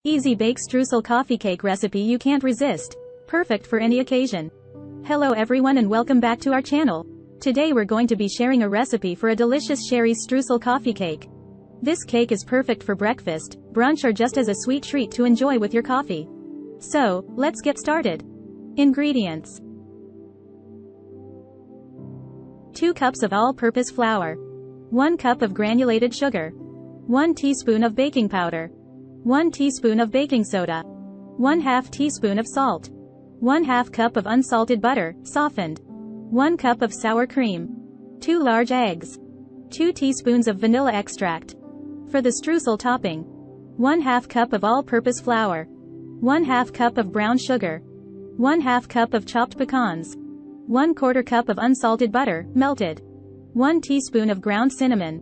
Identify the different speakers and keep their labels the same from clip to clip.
Speaker 1: Easy bake streusel coffee cake recipe you can't resist. Perfect for any occasion. Hello everyone and welcome back to our channel. Today we're going to be sharing a recipe for a delicious sherry streusel coffee cake. This cake is perfect for breakfast, brunch or just as a sweet treat to enjoy with your coffee. So, let's get started. Ingredients: 2 cups of all-purpose flour, 1 cup of granulated sugar, 1 teaspoon of baking powder, 1 teaspoon of baking soda, 1/2 teaspoon of salt, 1/2 cup of unsalted butter, softened, 1 cup of sour cream, 2 large eggs, 2 teaspoons of vanilla extract. For the streusel topping, 1/2 cup of all-purpose flour, 1/2 cup of brown sugar, 1/2 cup of chopped pecans, 1/4 cup of unsalted butter, melted, 1 teaspoon of ground cinnamon.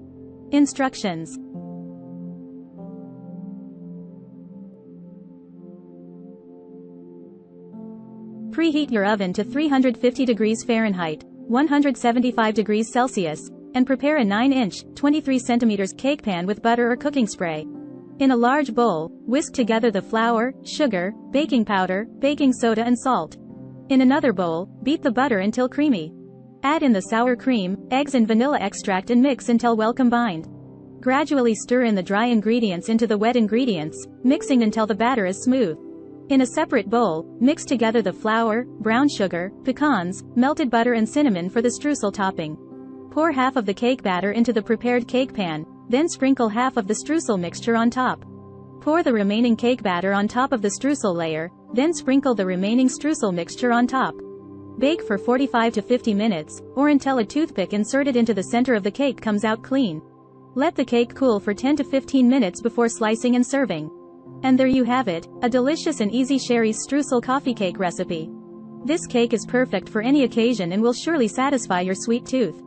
Speaker 1: Instructions. Preheat your oven to 350 degrees Fahrenheit, 175 degrees Celsius, and prepare a 9-inch, 23 centimeters cake pan with butter or cooking spray. In a large bowl, whisk together the flour, sugar, baking powder, baking soda and salt. In another bowl, beat the butter until creamy. Add in the sour cream, eggs and vanilla extract and mix until well combined. Gradually stir in the dry ingredients into the wet ingredients, mixing until the batter is smooth. In a separate bowl, mix together the flour, brown sugar, pecans, melted butter and cinnamon for the streusel topping. Pour half of the cake batter into the prepared cake pan, then sprinkle half of the streusel mixture on top. Pour the remaining cake batter on top of the streusel layer, then sprinkle the remaining streusel mixture on top. Bake for 45 to 50 minutes, or until a toothpick inserted into the center of the cake comes out clean. Let the cake cool for 10 to 15 minutes before slicing and serving. And there you have it, a delicious and easy sherry streusel coffee cake recipe. This cake is perfect for any occasion and will surely satisfy your sweet tooth.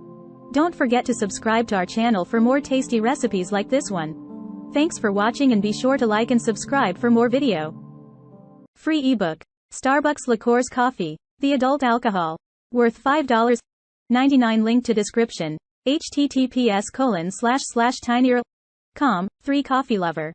Speaker 1: Don't forget to subscribe to our channel for more tasty recipes like this one. Thanks for watching and be sure to like and subscribe for more video. Free ebook. Starbucks Liqueurs Coffee. The adult alcohol. Worth $5.99. Link to description. https://tinyurl.com. 3 Coffee Lover.